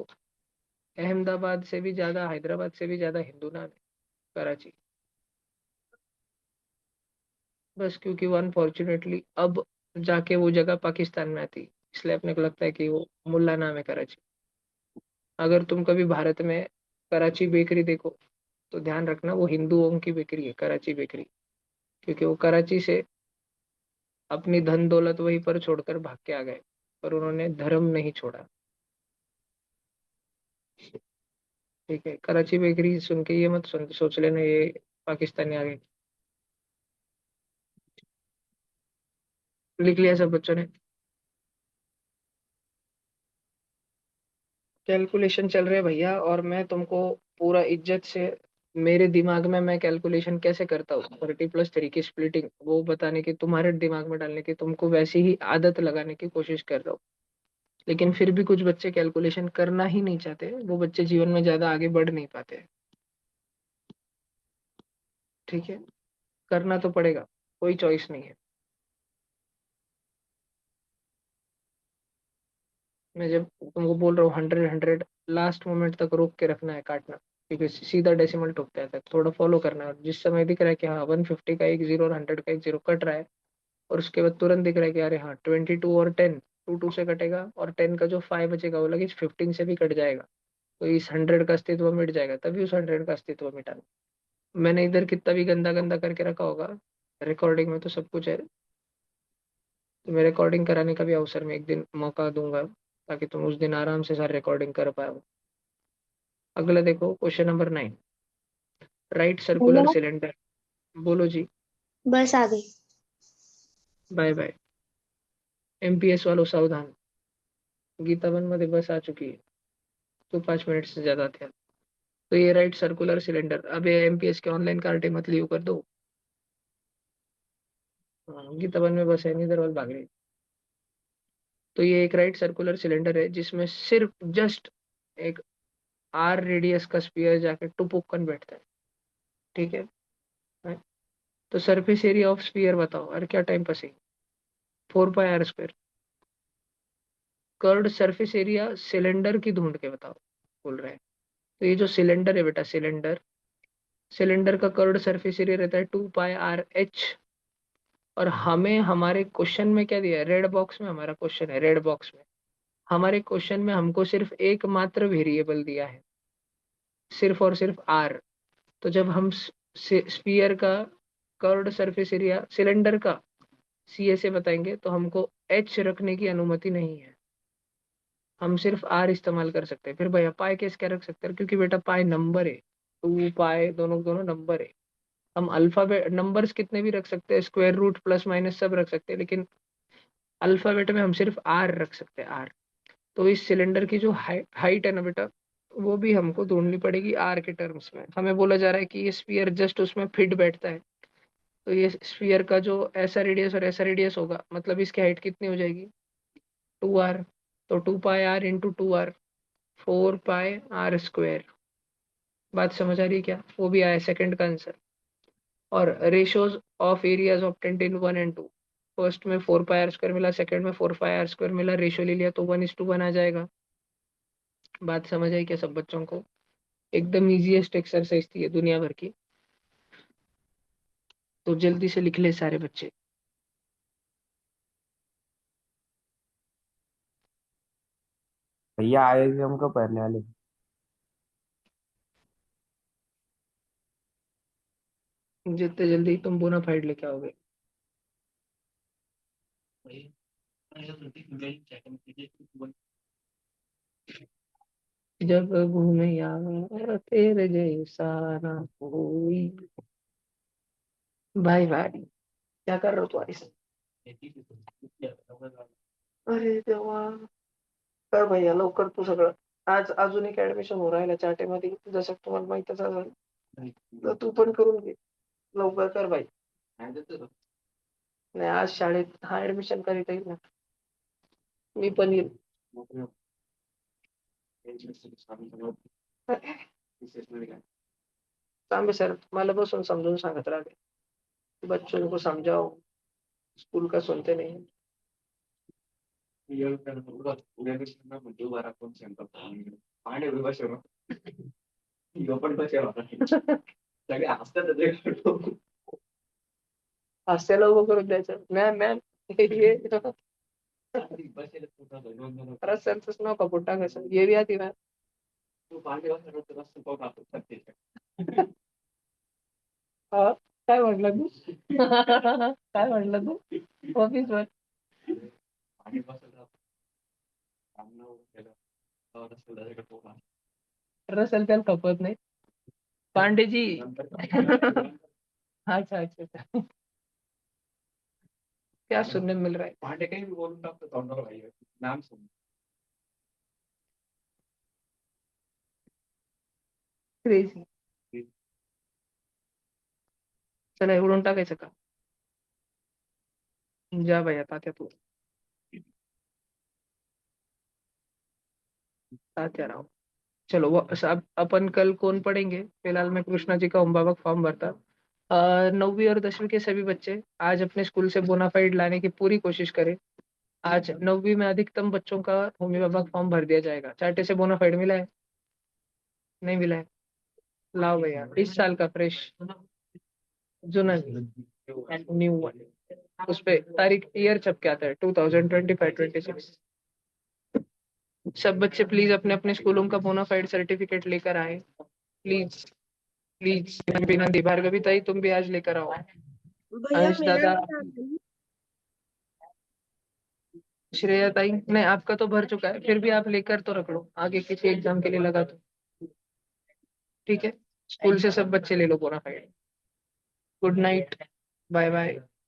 अहमदाबाद से भी ज्यादा, हैदराबाद से भी ज्यादा हिंदू नाम है कराची। बस क्योंकि वो अनफॉर्चुनेटली अब जाके वो जगह पाकिस्तान में आती, इसलिए अपने को लगता है कि वो मुल्ला नाम है कराची। अगर तुम कभी भारत में कराची बेकरी देखो, तो ध्यान रखना वो हिंदुओं की बेकरी है, कराची बेकरी। क्योंकि वो कराची से अपनी धन दौलत वहीं पर छोड़कर भाग के आ गए, पर उन्होंने धर्म नहीं छोड़ा। ठीक है, कराची बेकरी सुन के ये मत सोच लेना ये पाकिस्तानी आ गए। लिख लिया सब बच्चों ने? कैलकुलेशन चल रहे हैं भैया, और मैं तुमको पूरा इज्जत से, मेरे दिमाग में मैं कैलकुलेशन कैसे करता हूँ 30 + 3 की स्प्लिटिंग, वो बताने की, तुम्हारे दिमाग में डालने की, तुमको वैसी ही आदत लगाने की कोशिश कर रहा हूँ। लेकिन फिर भी कुछ बच्चे कैलकुलेशन करना ही नहीं चाहते, वो बच्चे जीवन में ज्यादा आगे बढ़ नहीं पाते। ठीक है, करना तो पड़ेगा, कोई चॉइस नहीं है। मैं जब तुमको बोल रहा हूँ 100 लास्ट मोमेंट तक रोक के रखना है काटना, क्योंकि सीधा डेसिमल ठोकता है, थोड़ा फॉलो करना है। और जिस समय दिख रहा है कि हाँ 150 का एक जीरो और 100 का एक जीरो कट रहा है, और उसके बाद तुरंत दिख रहा है कि अरे हाँ 22 और 10, 2 से कटेगा, और 10 का जो 5 बचेगा वो लगे 15 से भी कट जाएगा। तो इस 100 का अस्तित्व मिट जाएगा, तभी उस 100 का अस्तित्व मिटाना। मैंने इधर कितना भी गंदा गंदा करके रखा होगा, रिकॉर्डिंग में तो सब कुछ है। तो मैं रिकॉर्डिंग कराने का भी अवसर मैं एक दिन मौका दूंगा, ताकि तुम उस दिन आराम से सर रिकॉर्डिंग कर पाओ। अगला देखो क्वेश्चन नंबर 9, राइट सर्कुलर भैया सिलेंडर। बोलो जी। बस आ गई। Bye bye. एमपीएस वालों सावधान, गीतावन मध्ये बस आ चुकी है, तो 5 मिनट से ज्यादा थे। तो ये राइट सर्कुलर सिलेंडर, अब ये एमपीएस के ऑनलाइन कार्टे मत लियो कर दो। हाँ, गीतावन में बस है, इधर वाल भाग रही। तो ये एक राइट सर्कुलर सिलेंडर है जिसमें सिर्फ जस्ट एक आर रेडियस का स्पीयर जाके टुपुक्कन बैठता है। ठीक है। हाँ, तो सरफेस एरिया ऑफ स्पीयर बताओ, और क्या time passing, 4 pi r square. Curved surface area cylinder की ढूंढ के बताओ बोल रहे हैं। तो ये जो सिलेंडर है बेटा, सिलेंडर, सिलेंडर का कर्व्ड सरफेस एरिया रहता है 2 पाई r h। और हमें हमारे क्वेश्चन में क्या दिया है, रेड बॉक्स में हमारा क्वेश्चन है, रेड बॉक्स में हमारे क्वेश्चन में हमको सिर्फ एकमात्र वेरिएबल दिया है, सिर्फ और सिर्फ आर। तो जब हम स्पीयर का कर्व्ड सरफेस एरिया सिलेंडर का सी से बताएंगे तो हमको एच रखने की अनुमति नहीं है, हम सिर्फ आर इस्तेमाल कर सकते हैं। फिर भैया पाई केस क्या रख सकते हैं, क्योंकि बेटा पाई नंबर है, 2 पाई दोनों दोनों नंबर है। हम अल्फाबेट नंबर्स कितने भी रख सकते हैं, स्क्वायर रूट प्लस माइनस सब रख सकते हैं, लेकिन अल्फाबेट में हम सिर्फ आर रख सकते हैं, आर। तो इस सिलेंडर की जो हाइट है ना बेटा, वो भी हमको ढूंढनी पड़ेगी आर के टर्म्स में। हमें बोला जा रहा है कि ये स्फीयर जस्ट उसमें फिट बैठता है, तो ये स्फीयर का जो ऐसा रेडियस और ऐसा रेडियस होगा, मतलब इसकी हाइट कितनी हो जाएगी, 2r। तो 2 पाई r into 2r, 4 pi r square. बात समझ आ रही है क्या, वो भी आया सेकंड का आंसर। और ratios of areas obtained in 1 and 2, first में 4 पाई r स्क्वायर मिला, सेकंड में 4 पाई r स्क्वायर मिला, रेशियो ले लिया तो 1:1 आ जाएगा। बात समझ आई क्या सब बच्चों को, एकदम इजीएस्ट एक्सरसाइज थी ये दुनिया भर की। तो जल्दी से लिख ले सारे बच्चे। भैया आए थे हमको पढ़ने वाले। जितने जल्दी तुम बोनाफाइड लेके आओगे। जब घूमे यार तेरे जैसा ना कोई। भाई भाई क्या कर रहे हो तुम्हारी से? अरे देवा, कर भैया लवकर तू सगळं। आज अजून एक ऍडमिशन हो राहिला चाटेमध्ये, जसं तुम्हाला माहितच असेल, तर तू पण करून घे, लवकर कर भाई। नाही आज शाळेत हा ऍडमिशन करीत येईल ना, मी पण येईल। सांबे सर मला बसून समजून सांगत राहते, बच्चों को समझाओ, स्कूल का सुनते नहीं। हसते लोगों को द्यायचं मॅम मॅम ये खरंच सर नका पोटा कसं ये भी आती मॅम। हा, काय म्हटलं तू? काय म्हटलं तू ऑफिसवर? रसल त्याला खपत नाही, पांडे जी। अच्छा अच्छा अच्छा। क्या सुनने में मिल रहा है? पांडे कहीं भी बोलूं तो तोंडावर भाई नाम सुन, क्रेझी। चला उडून टाकायचं का? जा भैया तात्या तू, तात्या राव। चलो वो अब अपन कल कौन पढ़ेंगे, फिलहाल मैं कृष्णा जी का अभिभावक फॉर्म भरता। 9वीं और 10वीं के सभी बच्चे आज अपने स्कूल से बोनाफाइड लाने की पूरी कोशिश करें। आज 9वीं में अधिकतम बच्चों का अभिभावक फॉर्म भर दिया जाएगा। चार्टे से बोनाफाइड मिला है, नहीं मिला है? लाओ भैया इस साल का फ्रेश, जुना न्यू वन, उस पे तारीख ईयर छप के आता है 2025-26। सब बच्चे प्लीज अपने अपने स्कूलों का बोनाफाइड सर्टिफिकेट लेकर आए, प्लीज प्लीज। बिना भार्गवी ताई तुम भी आज लेकर आओ। भैया अंश मेरा दादा, नहीं आ रही। श्रेया ताई, नहीं आपका तो भर चुका है, फिर भी आप लेकर तो रख लो, आगे किसी एग्जाम के लिए लगा तो। ठीक है, स्कूल से सब बच्चे ले लो bona fide. Good night, bye bye.